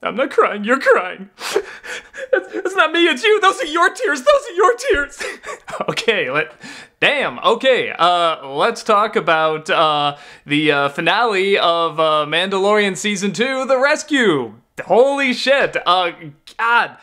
I'm not crying, you're crying. It's not me, it's you. Those are your tears. Those are your tears. Okay, let's talk about the finale of Mandalorian Season 2, The Rescue. Holy shit. God.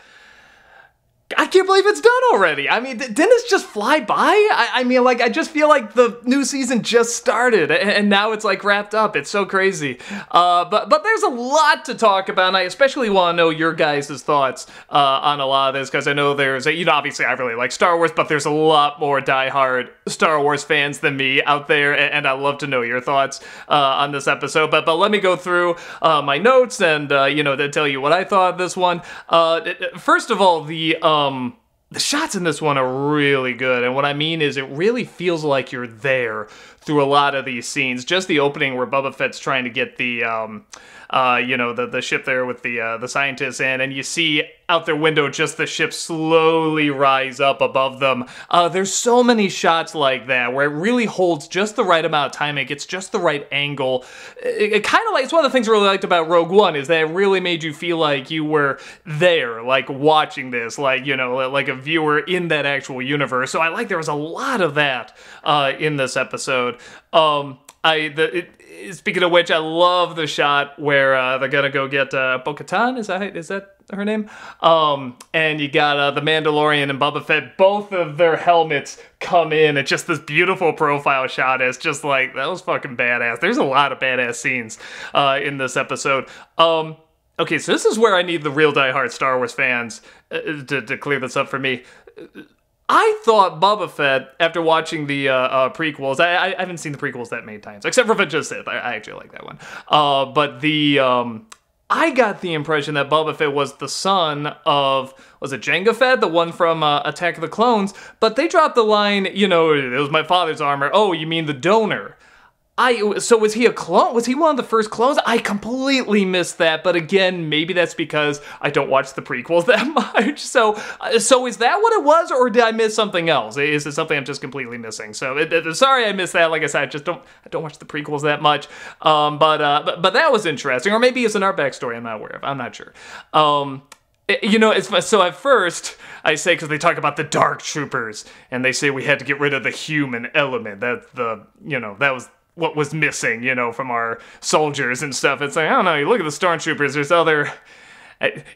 I can't believe it's done already. I mean, didn't this just fly by? I mean, like, I just feel like the new season just started, and now it's, like, wrapped up. It's so crazy. But there's a lot to talk about, and I especially want to know your guys' thoughts on a lot of this, because I know there's, obviously I really like Star Wars, but there's a lot more diehard Star Wars fans than me out there, and I'd love to know your thoughts on this episode. But let me go through my notes and, to tell you what I thought of this one. First of all, the shots in this one are really good, and what I mean is it really feels like you're there through a lot of these scenes. Just the opening where Boba Fett's trying to get the ship there with the scientists in, and you see out their window just the ship slowly rise up above them. There's so many shots like that where it really holds just the right amount of time. It gets just the right angle. It kind of like, it's one of the things I really liked about Rogue One, is that it really made you feel like you were there, like watching this, like, like a viewer in that actual universe. So I like there was a lot of that in this episode. Speaking of which, I love the shot where they're gonna go get Bo-Katan. Is that her name? And you got the Mandalorian and Boba Fett. Both of their helmets come in. It's just this beautiful profile shot. It's just like, that was fucking badass. There's a lot of badass scenes in this episode. Okay, so this is where I need the real diehard Star Wars fans to clear this up for me. I thought Boba Fett, after watching the prequels, I haven't seen the prequels that many times, except for Revenge of the Sith. I actually like that one. I got the impression that Boba Fett was the son of, was it Jango Fett, the one from Attack of the Clones? But they dropped the line, it was my father's armor. Oh, you mean the donor? So was he a clone? Was he one of the first clones? I completely missed that, but again, maybe that's because I don't watch the prequels that much. So is that what it was, or did I miss something else? Is it something I'm just completely missing? So sorry I missed that. Like I said, I don't watch the prequels that much. But that was interesting, or maybe it's an art backstory I'm not aware of. I'm not sure. So at first, I say, because they talk about the Dark Troopers, and they say we had to get rid of the human element. That was what was missing, from our soldiers and stuff. It's like, I don't know, you look at the stormtroopers, there's other...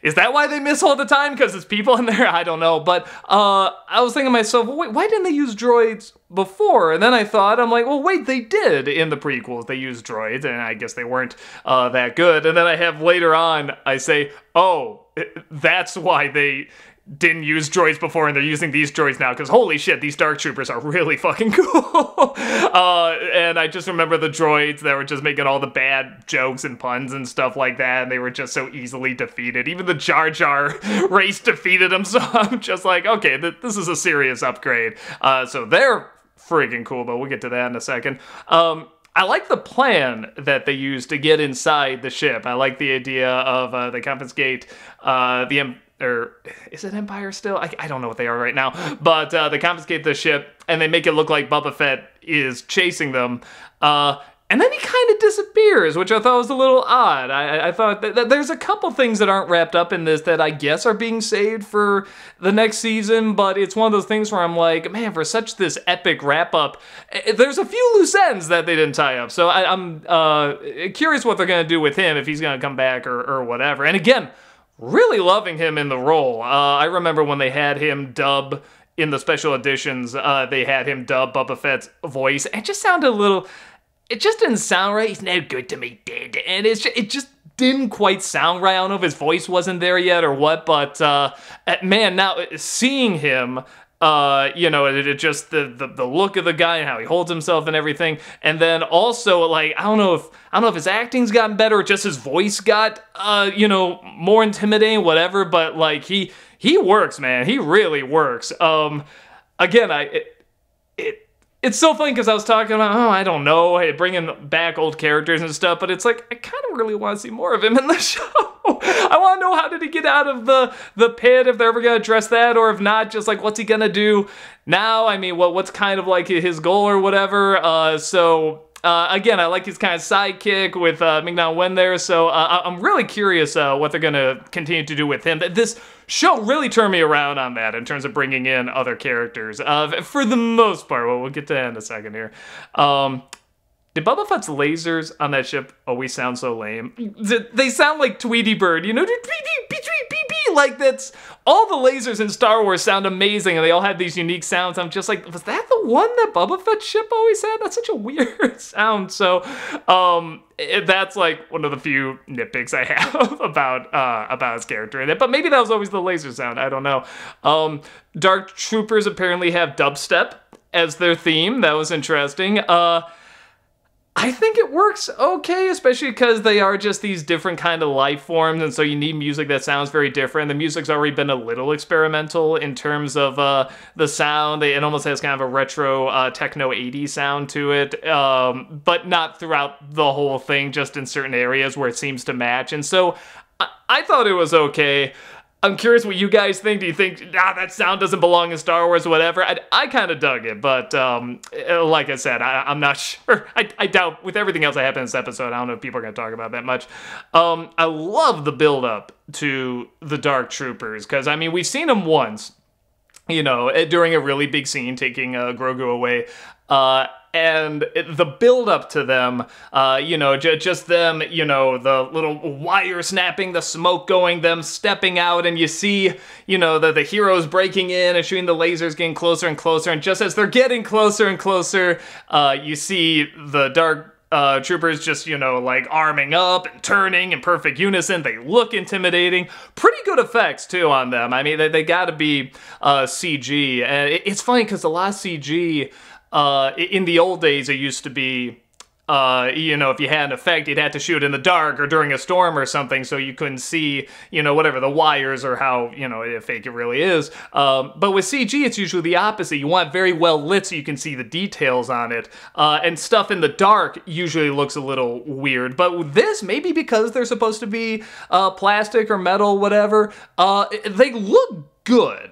Is that why they miss all the time? Because there's people in there? I don't know. But I was thinking to myself, well, wait, why didn't they use droids before? And then I thought, I'm like, well, wait, they did in the prequels. They used droids, and I guess they weren't that good. And then I have later on, I say, oh, that's why they didn't use droids before and they're using these droids now, because holy shit, these Dark Troopers are really fucking cool. And I just remember the droids that were just making all the bad jokes and puns and stuff like that, and they were just so easily defeated. Even the Jar Jar race defeated them, so I'm just like, okay, this is a serious upgrade. So they're freaking cool, but we'll get to that in a second. I like the plan that they used to get inside the ship. I like the idea of they confiscate or is it Empire still? I don't know what they are right now. But they confiscate the ship, and they make it look like Boba Fett is chasing them. And then he kind of disappears, which I thought was a little odd. I thought that there's a couple things that aren't wrapped up in this that I guess are being saved for the next season, but it's one of those things where I'm like, man, for such this epic wrap-up, there's a few loose ends that they didn't tie up. So I'm curious what they're going to do with him, if he's going to come back or whatever. And again, really loving him in the role. I remember when they had him dub in the special editions, they had him dub Boba Fett's voice. It just sounded a little... It just didn't sound right. He's no good to me, dead. And it just didn't quite sound right. I don't know if his voice wasn't there yet or what, but man, now seeing him... it just the look of the guy and how he holds himself and everything, and then also like I don't know if his acting's gotten better or just his voice got more intimidating, whatever. But like he works, man. He really works. Again, it's so funny because I was talking about, I don't know, bringing back old characters and stuff, but it's like, I kind of really want to see more of him in the show. I want to know, how did he get out of the pit, if they're ever going to address that, or if not, just like, what's he going to do now? I mean, what's kind of like his goal or whatever? So Again, I like his kind of sidekick with Ming-Na Wen there, so I'm really curious what they're going to continue to do with him. This show really turned me around on that in terms of bringing in other characters. For the most part, well, we'll get to that in a second here. Did Boba Fett's lasers on that ship always sound so lame? They sound like Tweety Bird, you know? Like, that's... All the lasers in Star Wars sound amazing, and they all have these unique sounds. I'm just like, was that the one that Boba Fett's ship always had? That's such a weird sound. So, that's like one of the few nitpicks I have about his character in it. But maybe that was always the laser sound. I don't know. Dark Troopers apparently have dubstep as their theme. That was interesting. I think it works okay, especially because they are just these different kind of life forms, and so you need music that sounds very different. The music's already been a little experimental in terms of the sound. It almost has kind of a retro techno 80s sound to it, but not throughout the whole thing, just in certain areas where it seems to match. And so I thought it was okay. I'm curious what you guys think. Do you think, that sound doesn't belong in Star Wars or whatever? I kind of dug it, but like I said, I'm not sure. I doubt, with everything else that happened in this episode, I don't know if people are going to talk about that much. I love the build-up to the Dark Troopers, because, I mean, we've seen them once, you know, during a really big scene, taking Grogu away, and the build-up to them, you know, just them, you know, the little wire snapping, the smoke going, them stepping out, and you see, you know, the heroes breaking in and shooting the lasers, getting closer and closer, and just as they're getting closer and closer, you see the Dark Troopers just, you know, like arming up and turning in perfect unison. They look intimidating. Pretty good effects, too, on them. I mean, they gotta be CG, and it's funny because a lot of CG... in the old days, it used to be, you know, if you had an effect, you'd have to shoot in the dark or during a storm or something, so you couldn't see, you know, whatever, the wires or how, you know, fake it really is. But with CG, it's usually the opposite. You want very well lit so you can see the details on it. And stuff in the dark usually looks a little weird. But with this, maybe because they're supposed to be plastic or metal, whatever, they look good.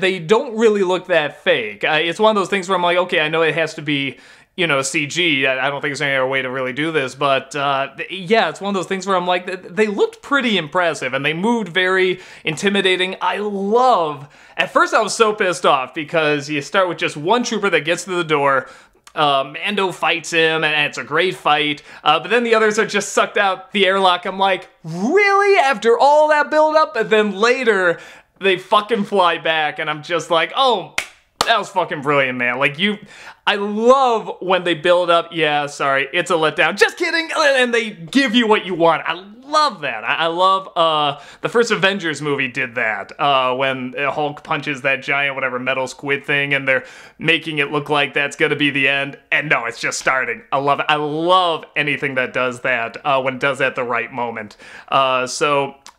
They don't really look that fake. It's one of those things where I'm like, okay, I know it has to be, you know, CG. I don't think there's any other way to really do this, but yeah, it's one of those things where I'm like, they looked pretty impressive, and they moved very intimidating. I love... At first I was so pissed off, because you start with just one trooper that gets to the door, Mando fights him, and it's a great fight, but then the others are just sucked out the airlock. I'm like, really? After all that build-up? And then later... they fucking fly back, and I'm just like, oh, that was fucking brilliant, man. Like, I love when they build up, yeah, sorry, it's a letdown, just kidding, and they give you what you want. I love that. I love, the first Avengers movie did that, when Hulk punches that giant, whatever, metal squid thing, and they're making it look like that's gonna be the end, and no, it's just starting. I love it. I love anything that does that, when it does that at the right moment.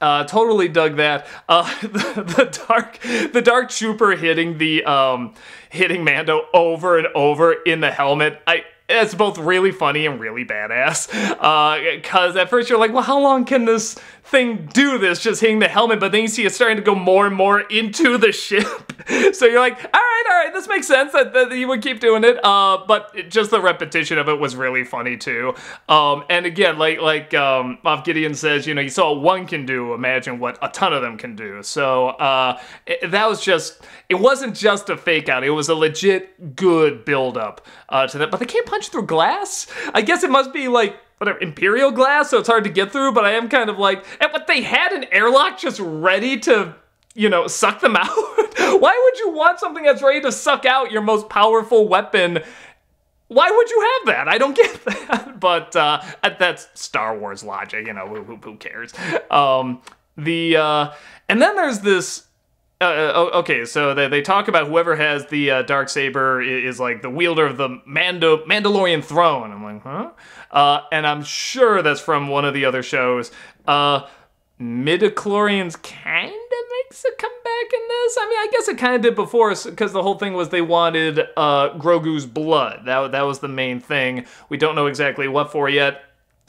Totally dug that. The dark trooper hitting Mando over and over in the helmet. It's both really funny and really badass. Cause at first you're like, well, how long can this thing do this, just hitting the helmet? But then you see it starting to go more and more into the ship. So you're like, all right, this makes sense that you would keep doing it. But just the repetition of it was really funny too. And again, like Moff Gideon says, you know, you saw what one can do, imagine what a ton of them can do. So that was just, it wasn't just a fake out. It was a legit good build up to that. But they can't punch through glass? I guess it must be like, whatever, Imperial glass, so it's hard to get through, but I am kind of like, but they had an airlock just ready to, you know, suck them out? Why would you want something that's ready to suck out your most powerful weapon? Why would you have that? I don't get that. But that's Star Wars logic, you know, who cares? And then there's this... okay, so they talk about whoever has the Darksaber is like the wielder of the Mandalorian throne. I'm like, huh? And I'm sure that's from one of the other shows. Midichlorians kind of makes a comeback in this. I mean, I guess it kind of did before, because the whole thing was they wanted Grogu's blood. That was the main thing. We don't know exactly what for yet.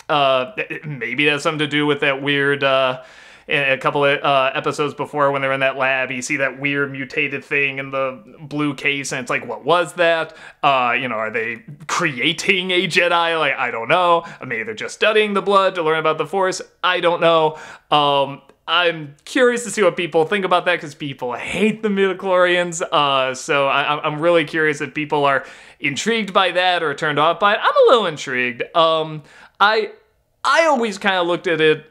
Maybe it has something to do with that weird... a couple of episodes before when they're in that lab, you see that weird mutated thing in the blue case, and it's like, what was that? Are they creating a Jedi? Like, I don't know. Maybe they're just studying the blood to learn about the Force. I don't know. I'm curious to see what people think about that, because people hate the midichlorians. So I'm really curious if people are intrigued by that or turned off by it. I'm a little intrigued. I always kind of looked at it.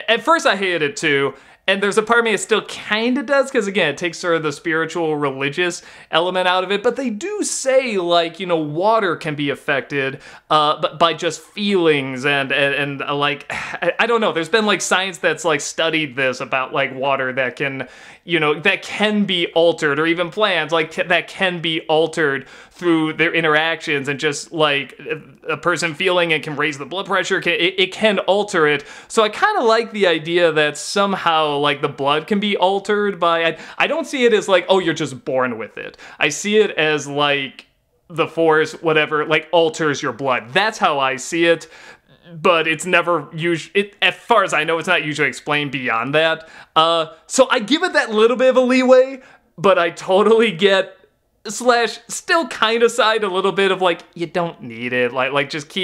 At first, I hated it too. And there's a part of me that still kind of does, because again, it takes sort of the spiritual, religious element out of it. But they do say, like, water can be affected but by just feelings and like, I don't know. There's been like science that's like studied this about like water that can, that can be altered, or even plants like that can be altered through their interactions, and just like a person feeling it can raise the blood pressure. It can alter it. So I kind of like the idea that somehow like the blood can be altered by, I don't see it as like, oh, you're just born with it. I see it as like the Force, whatever, like alters your blood. That's how I see it. But it's never usually, as far as I know, it's not usually explained beyond that. So I give it that little bit of a leeway, but I totally get / still kind of side a little bit of like, you don't need it. Like just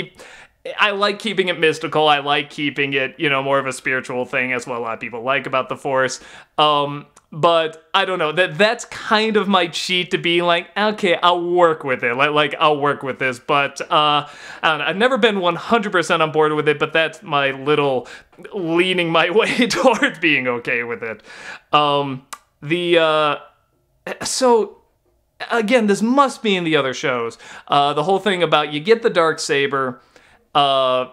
I like keeping it mystical. I like keeping it, more of a spiritual thing, as what a lot of people like about the Force. But I don't know, that's kind of my cheat to be like, okay, I'll work with it. Like I'll work with this, but I don't know, I've never been 100% on board with it, but that's my little leaning my way towards being okay with it. So again, this must be in the other shows. The whole thing about you get the Darksaber, and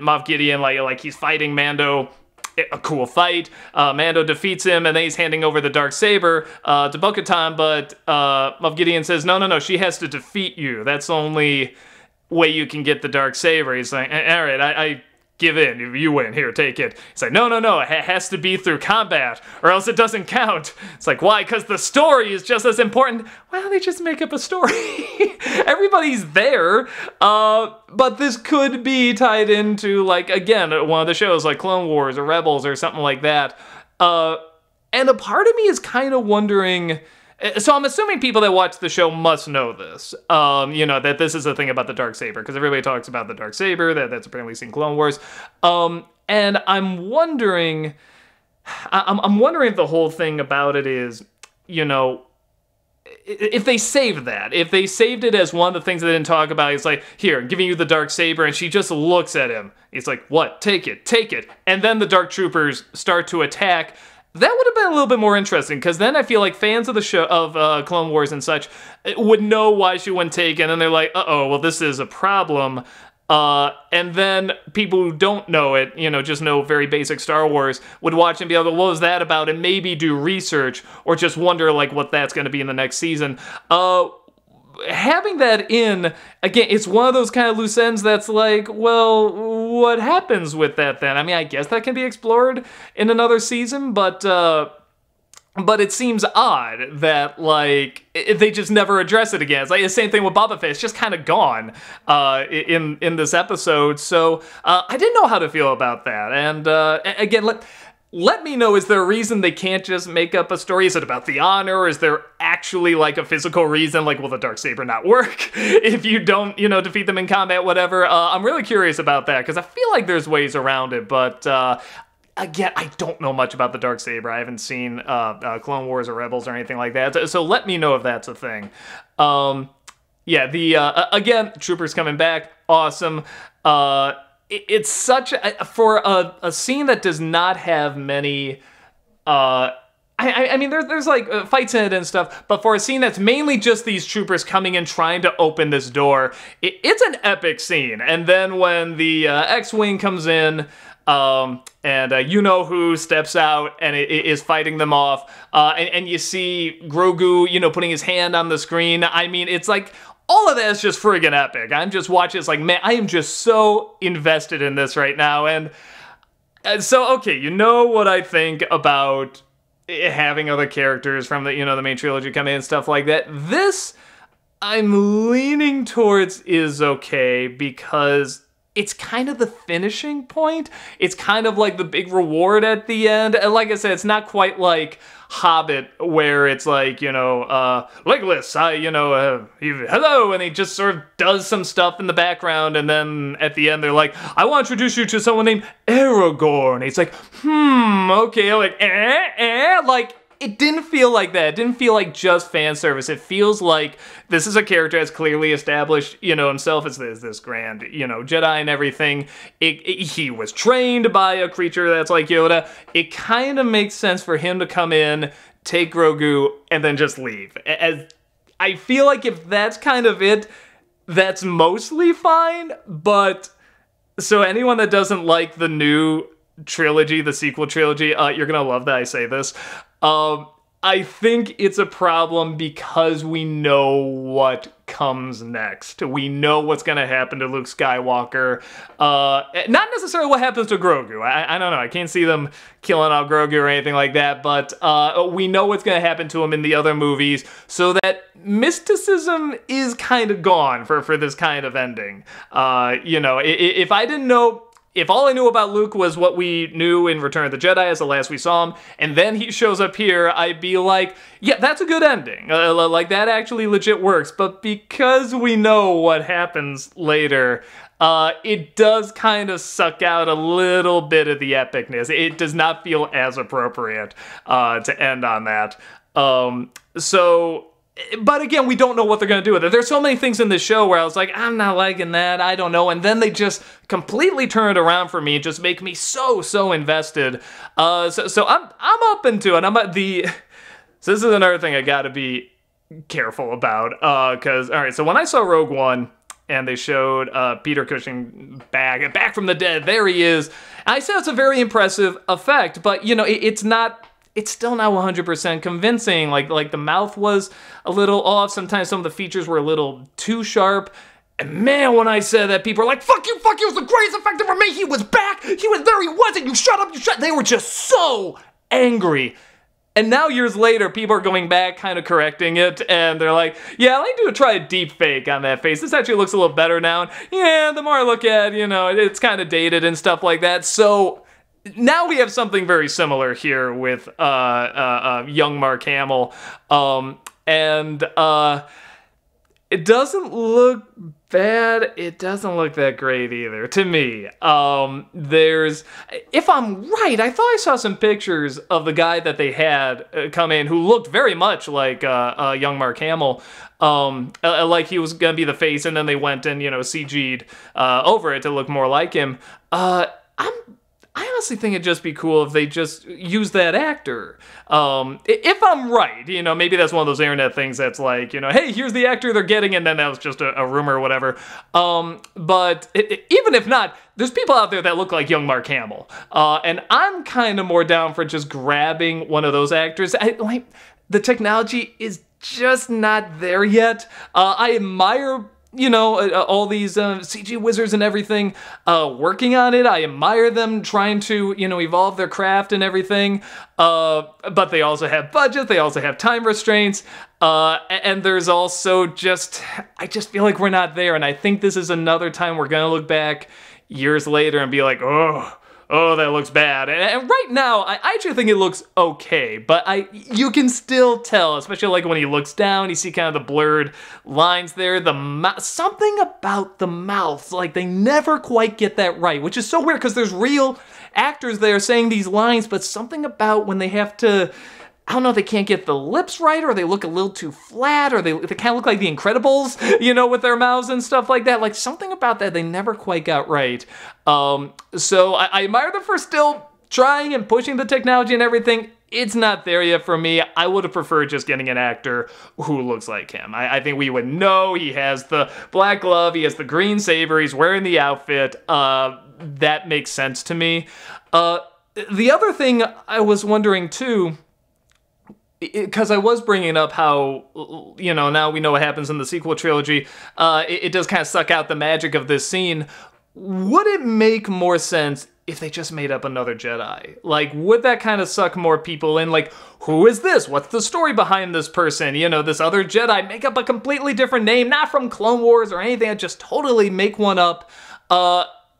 Moff Gideon, like he's fighting Mando. A cool fight. Mando defeats him, and then he's handing over the Darksaber to Bo-Katan, but Moff Gideon says, no, she has to defeat you. That's the only way you can get the Darksaber. He's like, all right, I give in. You win. Here, take it. It's like, no, it has to be through combat, or else it doesn't count. It's like, why? Because the story is just as important. Why don't they just make up a story? Everybody's there, but this could be tied into, like, again, one of the shows, like Clone Wars or Rebels or something like that. And a part of me is kind of wondering... So I'm assuming people that watch the show must know this, that this is a thing about the Darksaber, because everybody talks about the Darksaber, that's apparently seen Clone Wars, and I'm wondering if the whole thing about it is, if they saved it as one of the things they didn't talk about. It's like, here, I'm giving you the Darksaber, and she just looks at him. He's like, what? Take it. And then the Dark Troopers start to attack. That would have been a little bit more interesting, because then I feel like fans of the show, of Clone Wars and such, would know why she wasn't taken, and they're like, uh-oh, well, this is a problem. And then people who don't know it, just know very basic Star Wars, would watch and be like, what was that about? And maybe do research, or just wonder, like, what that's going to be in the next season. Having that in, again, it's one of those kind of loose ends that's like, well, what happens with that then? I mean, I guess that can be explored in another season, but it seems odd that, like, they just never address it again. It's like the same thing with Boba Fett. It's just kind of gone in this episode. So I didn't know how to feel about that. And again, let me know, is there a reason they can't just make up a story? Is it about the honor? Or is there actually, like, a physical reason? Like, will the Darksaber not work if you don't, defeat them in combat, whatever? I'm really curious about that, because I feel like there's ways around it, but again, I don't know much about the Darksaber. I haven't seen Clone Wars or Rebels or anything like that, so let me know if that's a thing. Again, Troopers coming back, awesome. It's such for a scene that does not have many. I mean, there's like fights in it and stuff, but for a scene that's mainly just these troopers coming and trying to open this door, it's an epic scene. And then when the X-Wing comes in, and you-know-who steps out and is fighting them off, and you see Grogu, putting his hand on the screen. I mean, it's like, all of that is just friggin' epic. I'm just watching, it's like, man, I am just so invested in this right now. And so, okay, you know what I think about having other characters from the, the main trilogy come in and stuff like that. This, I'm leaning towards is okay, because it's kind of the finishing point. It's kind of like the big reward at the end. And like I said, it's not quite like Hobbit, where it's like, Legolas, hello, and he just sort of does some stuff in the background, and then at the end they're like, I want to introduce you to someone named Aragorn. And he's like, okay, like, like, it didn't feel like that. It didn't feel like just fan service. It feels like this is a character that's clearly established, himself as this grand, Jedi and everything. He was trained by a creature that's like Yoda. It kind of makes sense for him to come in, take Grogu, and then just leave. As I feel like if that's kind of it, that's mostly fine. But so anyone that doesn't like the new trilogy, the sequel trilogy, you're gonna love that I say this. I think it's a problem because we know what comes next. We know what's going to happen to Luke Skywalker. Not necessarily what happens to Grogu. I don't know. I can't see them killing out Grogu or anything like that, but we know what's going to happen to him in the other movies, so that mysticism is kind of gone for this kind of ending. If I didn't know... If all I knew about Luke was what we knew in Return of the Jedi as the last we saw him, and then he shows up here, I'd be like, yeah, that's a good ending. Like, that actually legit works. But because we know what happens later, it does kind of suck out a little bit of the epicness. It does not feel as appropriate to end on that. But again, we don't know what they're going to do with it. There's so many things in this show where I was like, I'm not liking that, I don't know. And then they just completely turn it around for me and just make me so invested. So I'm up into it. So this is another thing I got to be careful about. Because, all right, so when I saw Rogue One and they showed Peter Cushing back from the dead, there he is. I said it's a very impressive effect, but, it's still not 100% convincing. Like the mouth was a little off. Sometimes some of the features were a little too sharp. And man, when I said that, people were like, fuck you, it was the greatest effect ever made. He was back. There he was, and you shut up, They were just so angry. And now years later, people are going back, kind of correcting it, and they're like, yeah, let me try a deep fake on that face. This actually looks a little better now. And yeah, the more I look at it, it's kind of dated and stuff like that. So now we have something very similar here with young Mark Hamill, and it doesn't look bad. It doesn't look that great either, to me. If I'm right, I thought I saw some pictures of the guy that they had come in who looked very much like young Mark Hamill. Like he was gonna be the face, and then they went and CG'd over it to look more like him. I honestly think it'd just be cool if they just use that actor. If I'm right, maybe that's one of those internet things that's like, hey, here's the actor they're getting, and then that was just a rumor or whatever. But even if not, there's people out there that look like young Mark Hamill. And I'm kind of more down for just grabbing one of those actors. The technology is just not there yet. I admire all these CG wizards and everything working on it. I admire them trying to, evolve their craft and everything. But they also have budget. They also have time restraints. And there's also I just feel like we're not there. And I think this is another time we're going to look back years later and be like, oh, that looks bad. And right now, I actually think it looks okay, but you can still tell, especially like when he looks down, you see kind of the blurred lines there. Something about the mouth, like they never quite get that right, which is so weird because there's real actors there saying these lines, but something about when they have to, I don't know if they can't get the lips right, or they look a little too flat, or they kind of look like the Incredibles, with their mouths and stuff like that. Like, something about that they never quite got right. So I admire them for still trying and pushing the technology and everything. It's not there yet for me. I would have preferred just getting an actor who looks like him. I think we would know he has the black glove, he has the green saber, he's wearing the outfit. That makes sense to me. The other thing I was wondering, too, because I was bringing up how, now we know what happens in the sequel trilogy, it does kind of suck out the magic of this scene. Would it make more sense if they just made up another Jedi? Like, would that kind of suck more people in? Like, who is this? What's the story behind this person? This other Jedi, make up a completely different name, not from Clone Wars or anything, just totally make one up.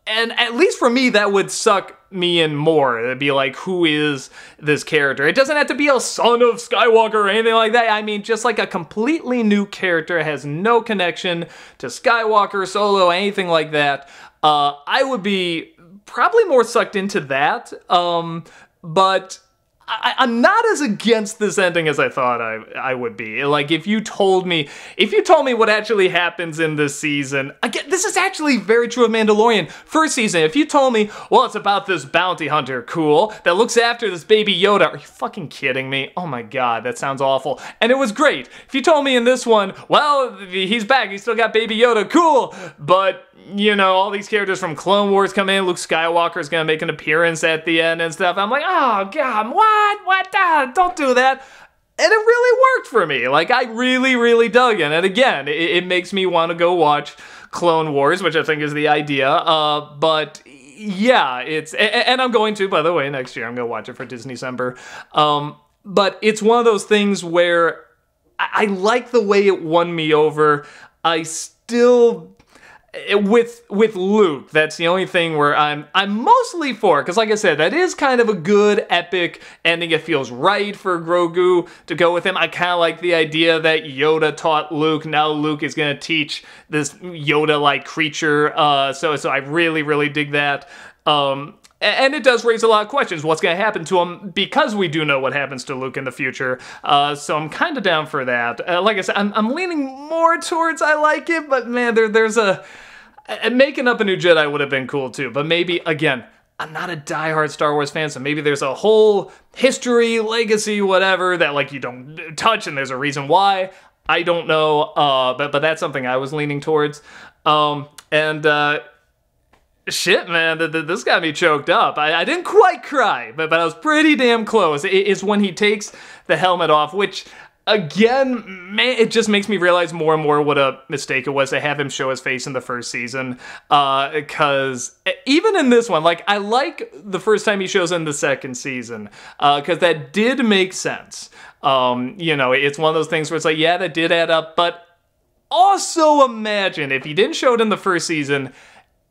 And at least for me, that would suck me in more. It'd be like, who is this character? It doesn't have to be a son of Skywalker or anything like that. I mean, just like a completely new character, has no connection to Skywalker, Solo, anything like that. I would be probably more sucked into that. But I'm not as against this ending as I thought I would be. Like, if you told me what actually happens in this season, again, this is actually very true of Mandalorian. First season, if you told me, well, it's about this bounty hunter, cool, that looks after this baby Yoda, are you fucking kidding me? Oh my god, that sounds awful. And it was great. If you told me in this one, well, he's back, he's still got baby Yoda, cool, but you know, all these characters from Clone Wars come in, Luke Skywalker's gonna make an appearance at the end and stuff. I'm like, oh god, what? Don't do that. And it really worked for me. Like, I really dug it. And again, it makes me want to go watch Clone Wars, which I think is the idea. But yeah, and I'm going to, by the way, next year. I'm going to watch it for Disney-cember. But it's one of those things where I like the way it won me over. I still... With Luke, that's the only thing where I'm mostly for, because like I said, that is kind of a good epic ending. It feels right for Grogu to go with him. I kind of like the idea that Yoda taught Luke. Now Luke is going to teach this Yoda-like creature. So I really dig that. And it does raise a lot of questions. What's going to happen to him? Because we do know what happens to Luke in the future. So I'm kind of down for that. Like I said, I'm leaning more towards I like it, but man, there's making up a new Jedi would have been cool too. But maybe, again, I'm not a diehard Star Wars fan, so maybe there's a whole history, legacy, whatever, that like you don't touch, and there's a reason why. I don't know, but that's something I was leaning towards. Shit, man, this got me choked up. I didn't quite cry, but I was pretty damn close. It's when he takes the helmet off, which, again, man, it just makes me realize more and more what a mistake it was to have him show his face in the first season. Because even in this one, like, I like the first time he shows in the second season, because that did make sense. You know, it's one of those things where it's like, yeah, that did add up, but also imagine if he didn't show it in the first season,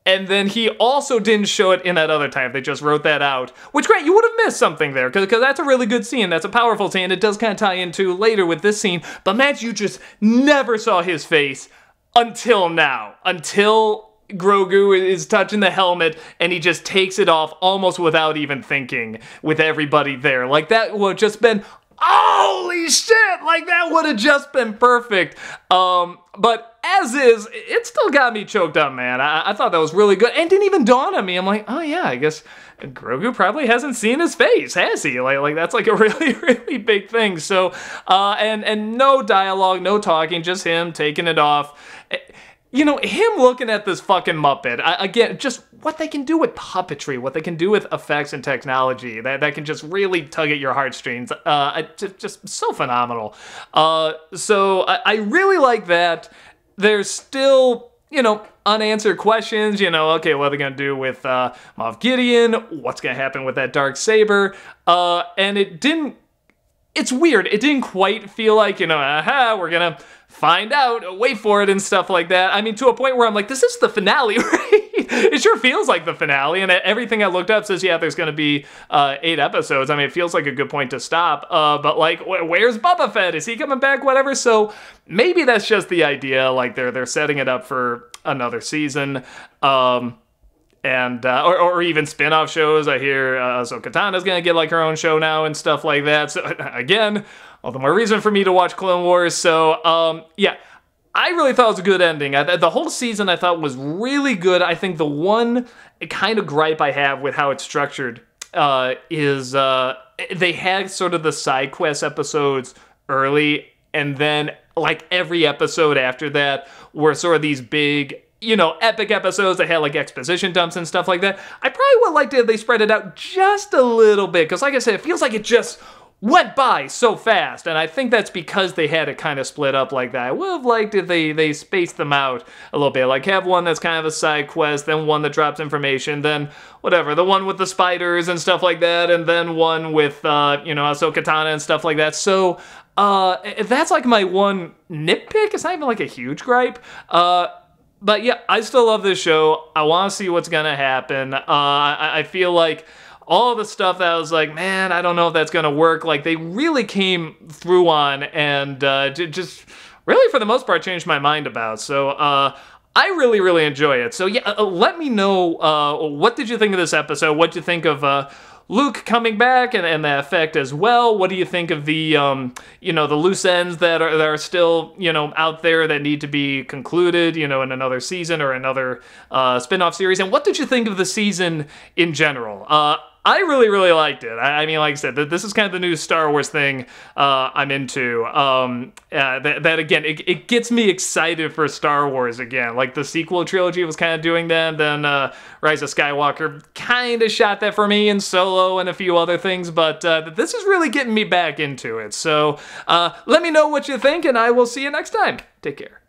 and then he also didn't show it in that other time. They just wrote that out. Which, great, you would have missed something there, because that's a really good scene. That's a powerful scene. It does kind of tie into later with this scene. But man, you just never saw his face until now. Until Grogu is touching the helmet, and he just takes it off almost without even thinking, with everybody there. Like, that would have just been... holy shit! Like, that would have just been perfect. But as is, it still got me choked up, man. I thought that was really good. And didn't even dawn on me. I'm like, oh yeah, I guess Grogu probably hasn't seen his face, has he? Like that's like a really big thing. So, and no dialogue, no talking, just him taking it off. You know, him looking at this fucking Muppet, again, just what they can do with puppetry, what they can do with effects and technology, that can just really tug at your heartstrings. Just so phenomenal. So I really like that. There's still, you know, unanswered questions. You know, okay, what are they going to do with Moff Gideon? What's going to happen with that Darksaber? And it's weird. It didn't quite feel like, you know, we're going to find out, wait for it and stuff like that. I mean, to a point where I'm like, this is the finale, right? It sure feels like the finale, and everything I looked up says, yeah, there's going to be 8 episodes. I mean, it feels like a good point to stop, but like, where's Boba Fett? Is he coming back? Whatever. So maybe that's just the idea, like they're setting it up for another season, and or even spin-off shows. I hear so Katana's going to get like her own show now and stuff like that. So again, all the more reason for me to watch Clone Wars. So, yeah, I really thought it was a good ending. The whole season I thought was really good. I think the one kind of gripe I have with how it's structured is they had sort of the side quest episodes early, and then like every episode after that were sort of these big, you know, epic episodes that had like exposition dumps and stuff like that. I probably would have liked it if they spread it out just a little bit, because like I said, it feels like it just went by so fast, and I think that's because they had it kind of split up like that. I would have liked if they spaced them out a little bit, like have one that's kind of a side quest, then one that drops information, then whatever, the one with the spiders and stuff like that, and then one with, you know, Ahsoka Tano and stuff like that. So, that's like my one nitpick. It's not even like a huge gripe, But yeah, I still love this show. I want to see what's gonna happen. I feel like all the stuff that I was like, man, I don't know if that's gonna work, like they really came through on, and just really for the most part changed my mind about. So I really, really enjoy it. So yeah, let me know, what did you think of this episode? What did you think of Luke coming back and that effect as well? What do you think of the, you know, the loose ends that are still, you know, out there that need to be concluded, you know, in another season or another spin-off series? And what did you think of the season in general? I really, really liked it. I mean, like I said, this is kind of the new Star Wars thing I'm into. That again, it gets me excited for Star Wars again. Like the sequel trilogy was kind of doing that. Then Rise of Skywalker kind of shot that for me, and Solo and a few other things. But this is really getting me back into it. So let me know what you think, and I will see you next time. Take care.